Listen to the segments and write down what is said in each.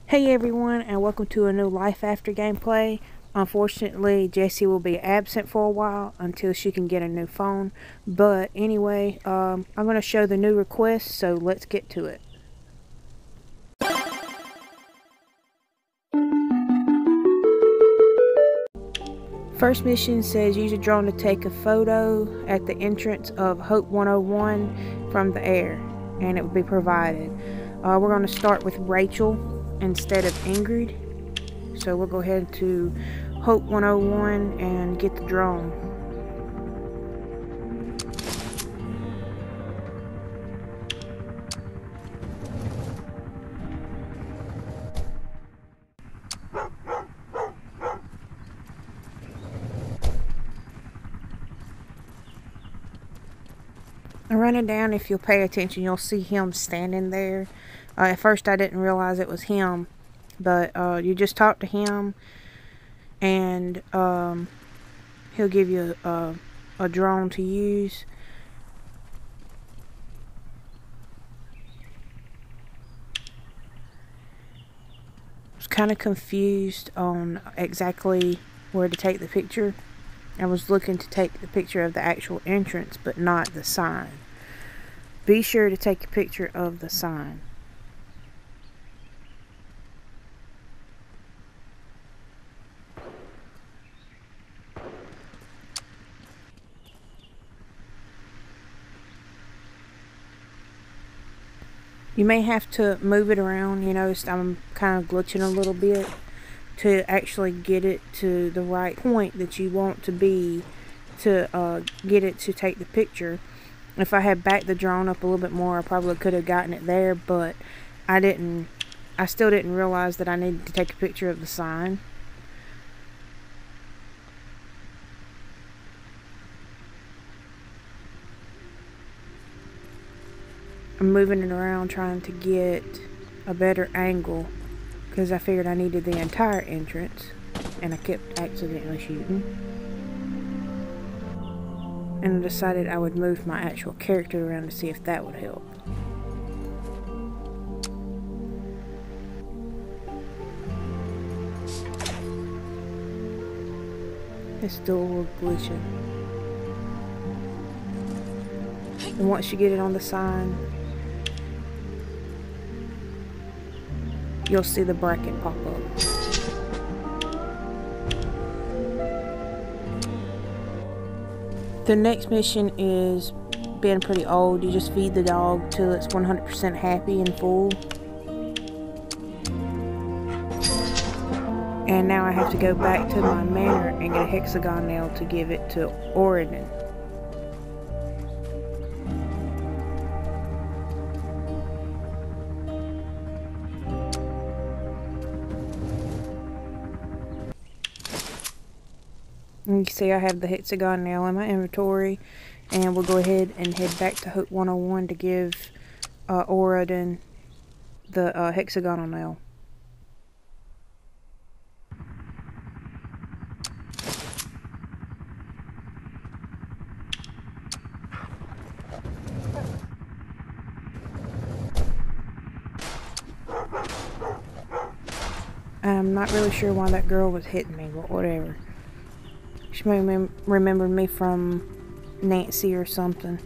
Hey everyone, and welcome to a new Life After gameplay. Unfortunately, Jessie will be absent for a while until she can get a new phone. But anyway, I'm going to show the new requests, so let's get to it. First mission says use a drone to take a photo at the entrance of Hope 101 from the air, and it will be provided. We're going to start with Rachel instead of Ingrid. So we'll go ahead to Hope 101 and get the drone. Running down, if you'll pay attention, you'll see him standing there. At first I didn't realize it was him, but you just talk to him and he'll give you a drone to use. I was kind of confused on exactly where to take the picture. I was looking to take the picture of the actual entrance, but not the sign. Be sure to take a picture of the sign. You may have to move it around. You noticed I'm kind of glitching a little bit to actually get it to the right point that you want to be to get it to take the picture. If I had backed the drone up a little bit more, I probably could have gotten it there, but I didn't. I still didn't realize that I needed to take a picture of the sign. I'm moving it around trying to get a better angle because I figured I needed the entire entrance, and I kept accidentally shooting. And I decided I would move my actual character around to see if that would help. It's still a little glitching. And once you get it on the sign, you'll see the bracket pop up. The next mission is being pretty old. You just feed the dog till it's 100% happy and full. And now I have to go back to my manor and get a hexagon nail to give it to Orion. And you can see I have the hexagon nail in my inventory, and we'll go ahead and head back to Hope 101 to give Orion the hexagonal nail. I'm not really sure why that girl was hitting me, but whatever. She may remember me from Nancy or something.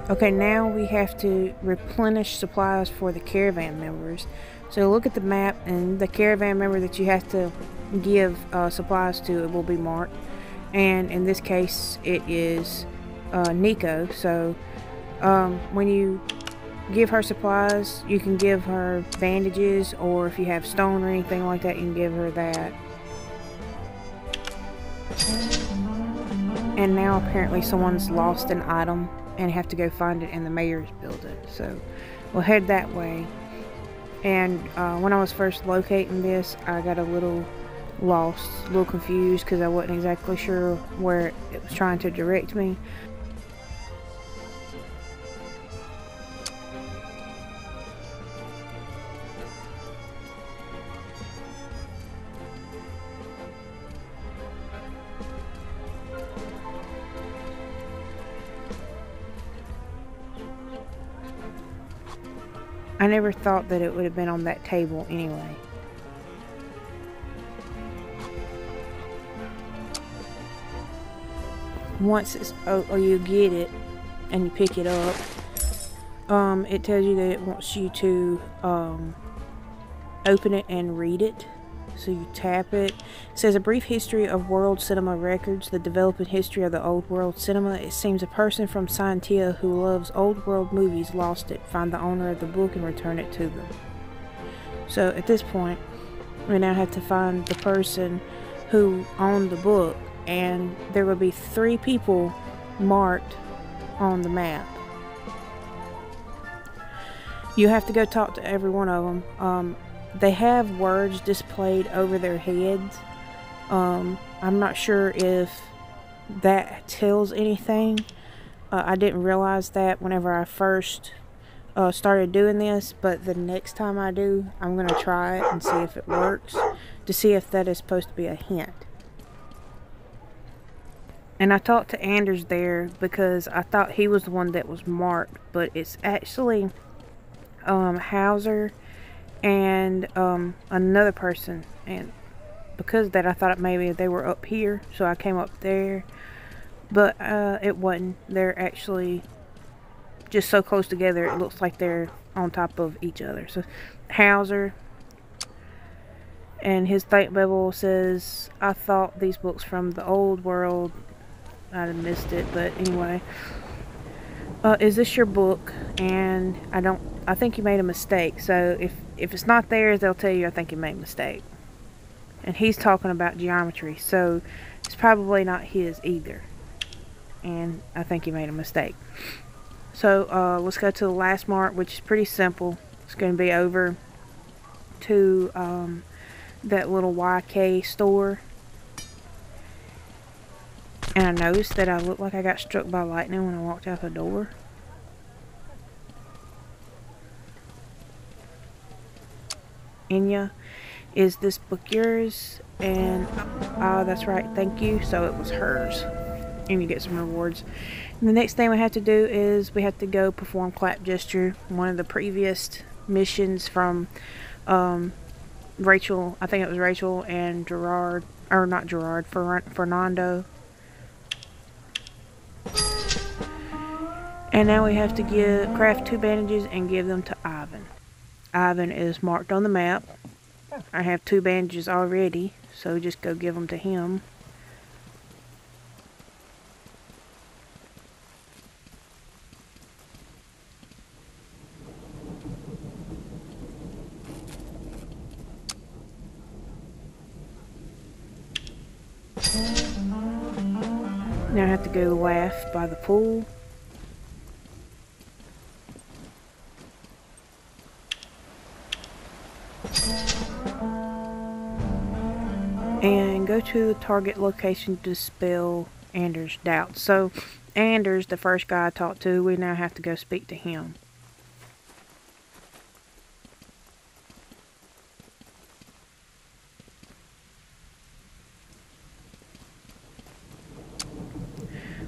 Okay, now we have to replenish supplies for the caravan members. So look at the map, and the caravan member that you have to give supplies to, it will be marked. And in this case, it is Nico. So when you give her supplies, you can give her bandages, or if you have stone or anything like that, you can give her that. And now apparently someone's lost an item and have to go find it in the mayor's building. So we'll head that way. And when I was first locating this, I got a little lost, a little confused because I wasn't exactly sure where it was trying to direct me. I never thought that it would have been on that table anyway. Once it's you get it and you pick it up, it tells you that it wants you to open it and read it. So you tap it. It says a brief history of world cinema records, the developing history of the old world cinema. It seems a person from Scientia who loves old world movies lost it. Find the owner of the book and return it to them. So at this point, we now have to find the person who owned the book, and there will be 3 people marked on the map. You have to go talk to every one of them. They have words displayed over their heads. I'm not sure if that tells anything. I didn't realize that whenever I first started doing this, but the next time I do, I'm going to try it and see if it works, to see if that is supposed to be a hint. And I talked to Anders there because I thought he was the one that was marked, but it's actually Hauser and another person, and because of that I thought maybe they were up here, so I came up there, but it wasn't. They're actually just so close together it looks like they're on top of each other. So Hauser, and his think bubble says, I thought these books from the old world. I missed it, but anyway. Is this your book? And I think you made a mistake. So if it's not theirs, they'll tell you I think you made a mistake. And he's talking about geometry, so it's probably not his either. And I think he made a mistake. So let's go to the last mark, which is pretty simple. It's going to be over to that little YK store. And I noticed that I looked like I got struck by lightning when I walked out the door. Inya, is this book yours? And that's right, thank you. So it was hers. And you get some rewards. And the next thing we have to do is we have to go perform clap gesture. One of the previous missions from Rachel, I think it was Rachel and Gerard, or not Gerard, Fernando. And now we have to craft 2 bandages and give them to Ivan. Ivan is marked on the map. I have 2 bandages already, so just go give them to him. Now I have to go laugh by the pool. And go to the target location to dispel Anders' doubts. So Anders, the first guy I talked to, we now have to go speak to him.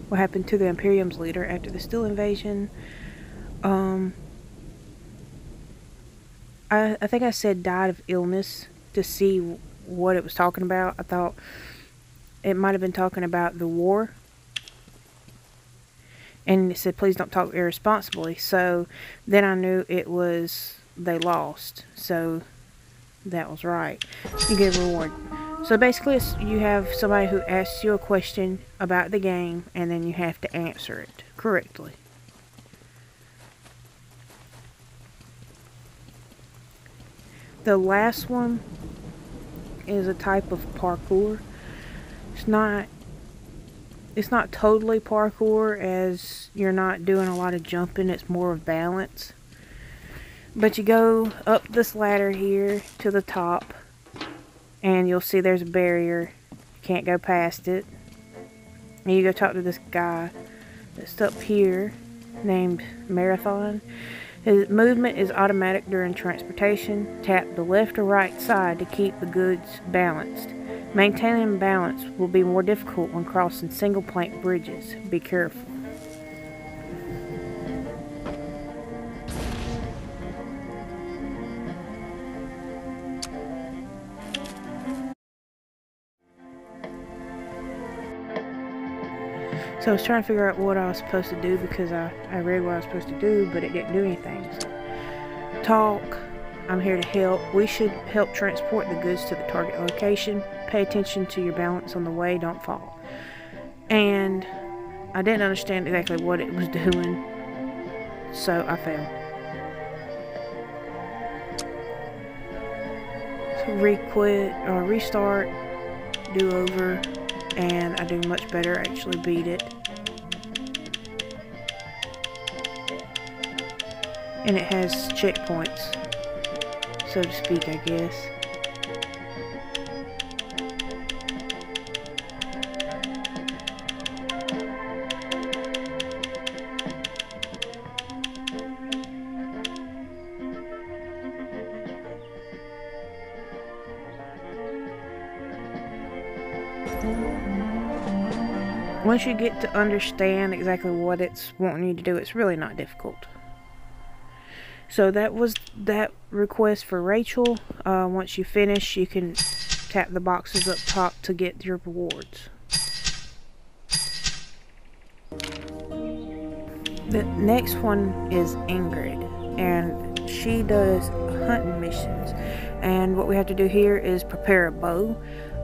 What happened to the Imperium's leader after the Still invasion? I think I said died of illness to see what it was talking about. I thought it might have been talking about the war. And it said, please don't talk irresponsibly. So then I knew it was they lost. So that was right. You get a reward. So basically you have somebody who asks you a question about the game, and then you have to answer it correctly. The last one is a type of parkour. It's not totally parkour, as you're not doing a lot of jumping. It's more of balance. But you go up this ladder here to the top, and you'll see there's a barrier. You can't go past it. And you go talk to this guy that's up here named Marathon. His movement is automatic during transportation. Tap the left or right side to keep the goods balanced. Maintaining balance will be more difficult when crossing single plank bridges. Be careful. So I was trying to figure out what I was supposed to do because I read what I was supposed to do, but it didn't do anything. So, talk. I'm here to help. We should help transport the goods to the target location. Pay attention to your balance on the way. Don't fall. And I didn't understand exactly what it was doing, so I failed. So restart, do over, and I do much better. I actually beat it. And it has checkpoints, so to speak, I guess. Once you get to understand exactly what it's wanting you to do, it's really not difficult. So that was that request for Rachel. Once you finish, you can tap the boxes up top to get your rewards. The next one is Ingrid, and she does hunting missions. And what we have to do here is prepare a bow.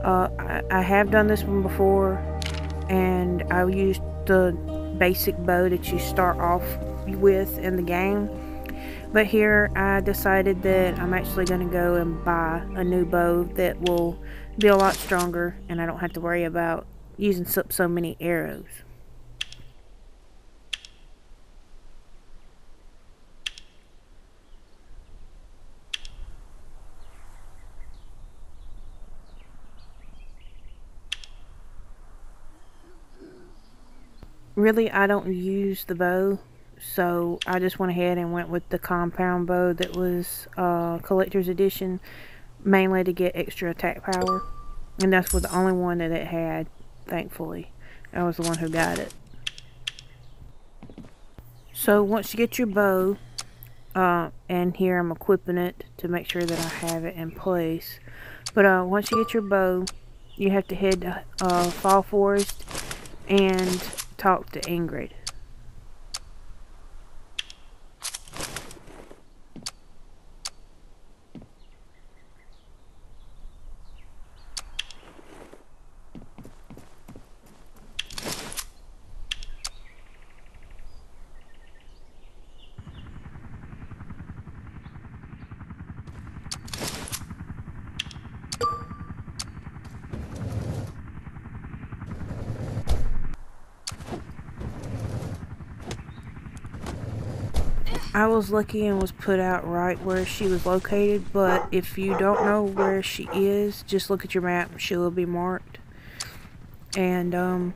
I have done this one before, and I used the basic bow that you start off with in the game. But here I decided that I'm actually going to go and buy a new bow that will be a lot stronger, and I don't have to worry about using so many arrows. Really, I don't use the bow, so I just went ahead and went with the compound bow that was collector's edition, mainly to get extra attack power. And that's the only one that it had, thankfully. I was the one who got it. So once you get your bow, and here I'm equipping it to make sure that I have it in place. But once you get your bow, you have to head to Fall Forest and talk to Ingrid. I was lucky and was put out right where she was located, but if you don't know where she is, just look at your map and she will be marked. And I'm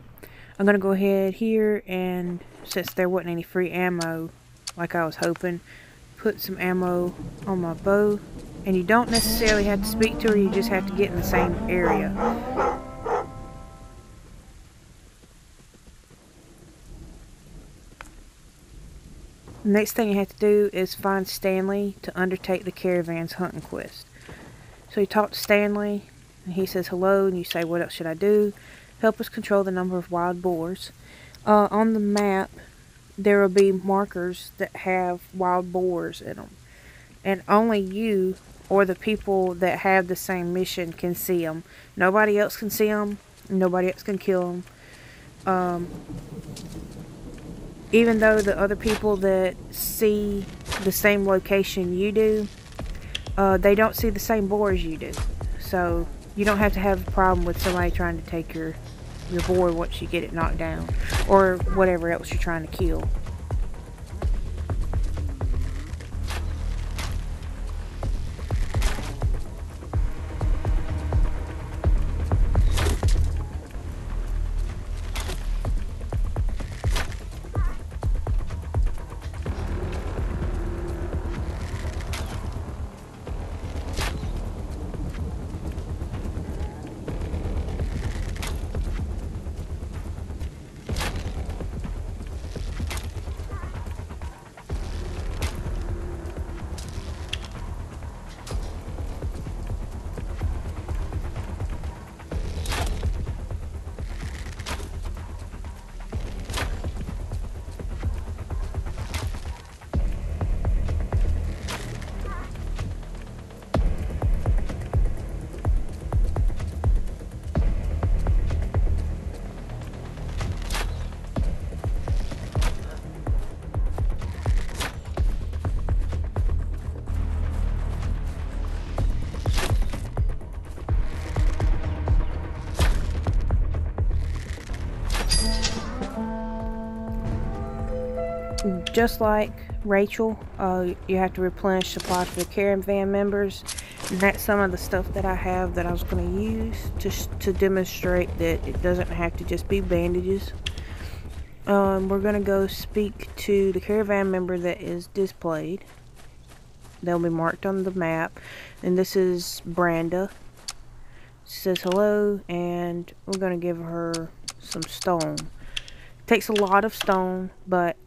gonna go ahead here, and since there wasn't any free ammo like I was hoping, put some ammo on my bow. And you don't necessarily have to speak to her, you just have to get in the same area. The next thing you have to do is find Stanley to undertake the Caravan's hunting quest. So you talk to Stanley, and he says hello, and you say, what else should I do? Help us control the number of wild boars. On the map, there will be markers that have wild boars in them. And only you or the people that have the same mission can see them. Nobody else can see them. Nobody else can kill them. Even though the other people that see the same location you do, they don't see the same boar as you do. So you don't have to have a problem with somebody trying to take your boar once you get it knocked down, or whatever else you're trying to kill. just like Rachel, you have to replenish supplies for the caravan members. And that's some of the stuff that I have that I was going to use to demonstrate that it doesn't have to just be bandages. We're going to go speak to the caravan member that is displayed. They'll be marked on the map. And this is Branda. She says hello, and we're going to give her some stone. It takes a lot of stone, but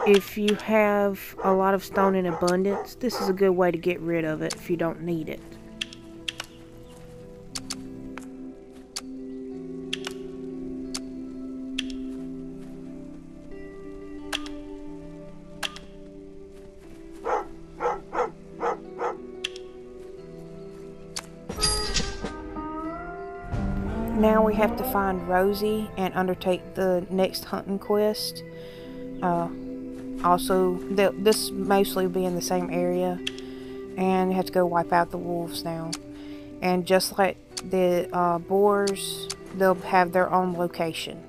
if you have a lot of stone in abundance, this is a good way to get rid of it if you don't need it. Now we have to find Rosie and undertake the next hunting quest. Also, this mostly will be in the same area, and you have to go wipe out the wolves now. And just like the boars, they'll have their own location.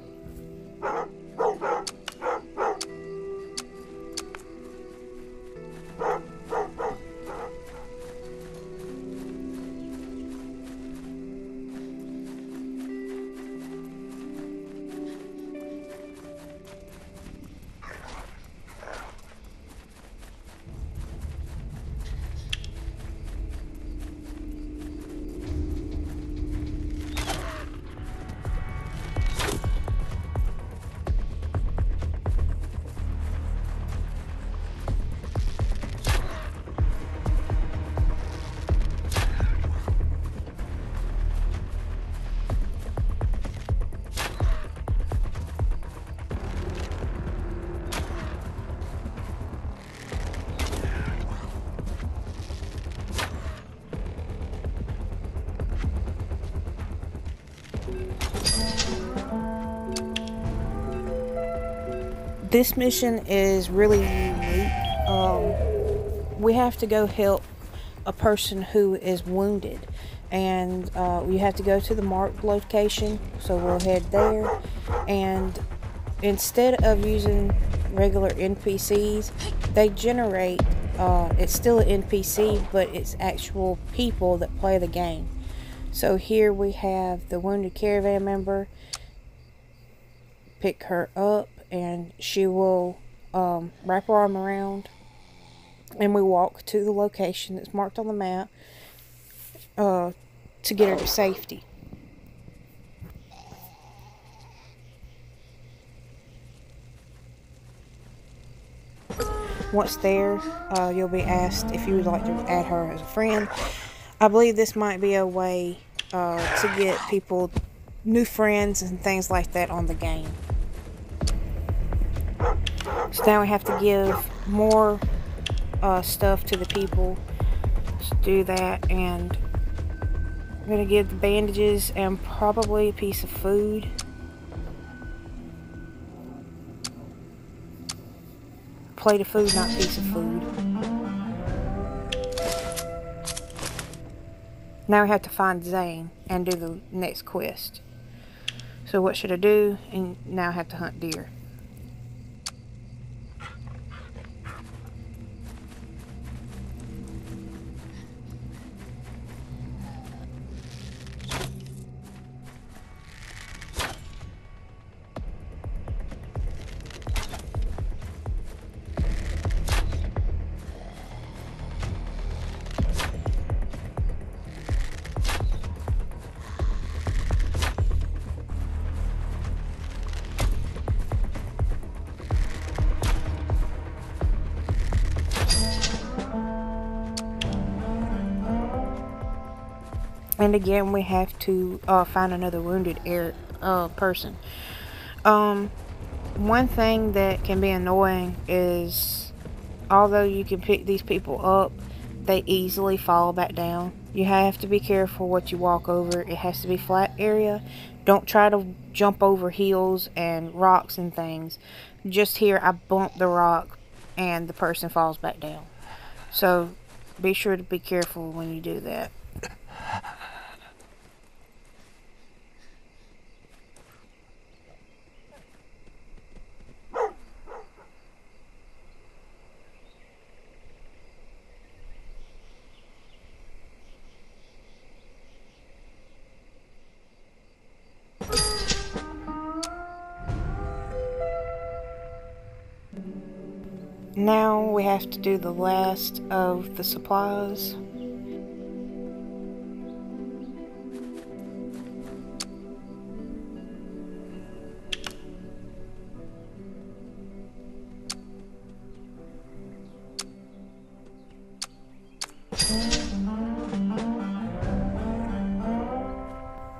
This mission is really unique. We have to go help a person who is wounded, and we have to go to the marked location, so we'll head there. And instead of using regular NPCs, they generate it's still an NPC, but it's actual people that play the game. So here we have the wounded caravan member. Pick her up, and she will wrap her arm around, and we walk to the location that's marked on the map to get her to safety. Once there, you'll be asked if you would like to add her as a friend. I believe this might be a way to get people new friends and things like that on the game. So now we have to give more stuff to the people. Let's do that, and I'm going to give the bandages and probably a piece of food. Plate of food, not piece of food. Now we have to find Zane and do the next quest. So what should I do? And now I have to hunt deer. And again, we have to find another wounded person. One thing that can be annoying is, although you can pick these people up, they easily fall back down. You have to be careful what you walk over. It has to be flat area. Don't try to jump over hills and rocks and things. Just here, I bumped the rock and the person falls back down. So be sure to be careful when you do that. Now we have to do the last of the supplies.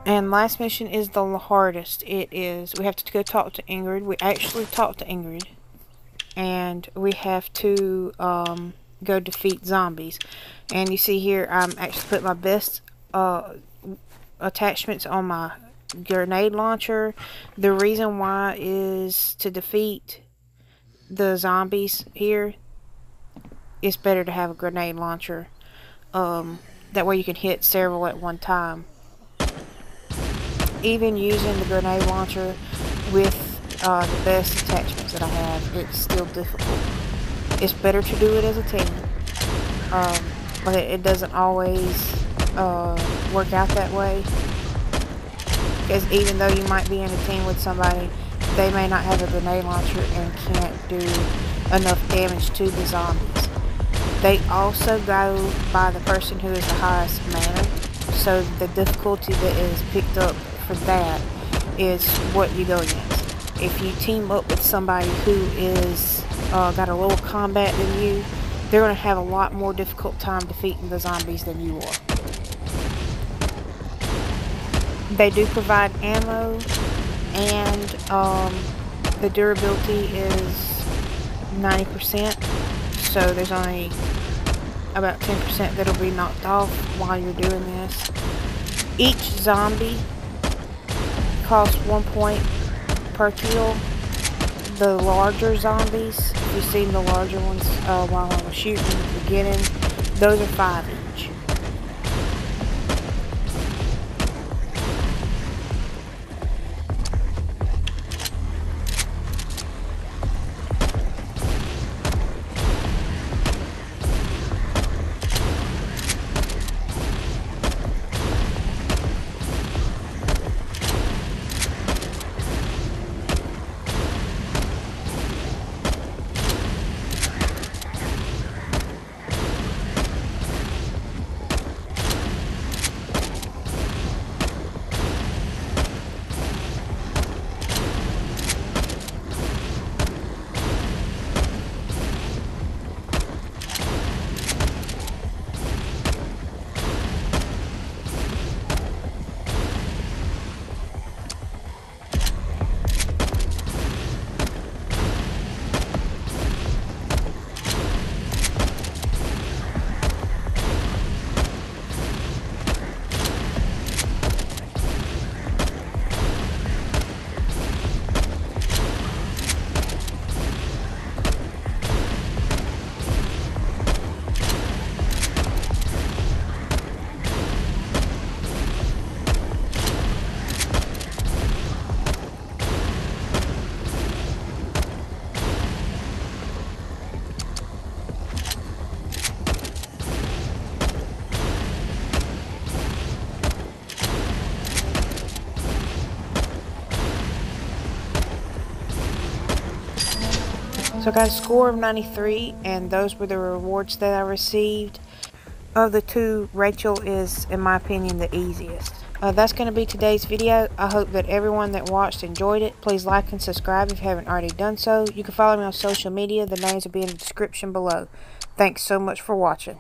And last mission is the hardest. It is, we have to go talk to Ingrid. We actually talked to Ingrid. And we have to go defeat zombies. And you see here, I'm actually put my best attachments on my grenade launcher. The reason why is to defeat the zombies here. It's better to have a grenade launcher. That way you can hit several at one time. Even using the grenade launcher with the best attachments that I have, it's still difficult. It's better to do it as a team, but it doesn't always work out that way, because even though you might be in a team with somebody, they may not have a grenade launcher and can't do enough damage to the zombies. They also go by the person who is the highest manor, so the difficulty that is picked up for that is what you go against. If you team up with somebody who is got a lower combat than you, they're going to have a lot more difficult time defeating the zombies than you are. They do provide ammo, and the durability is 90%, so there's only about 10% that'll be knocked off while you're doing this. Each zombie costs 1 point per kill. The larger zombies, if you've seen the larger ones while I was shooting at the beginning, those are 5 each. So I got a score of 93, and those were the rewards that I received. Of the two, Rachel is, in my opinion, the easiest. That's going to be today's video. I hope that everyone that watched enjoyed it. Please like and subscribe if you haven't already done so. You can follow me on social media. The names will be in the description below. Thanks so much for watching.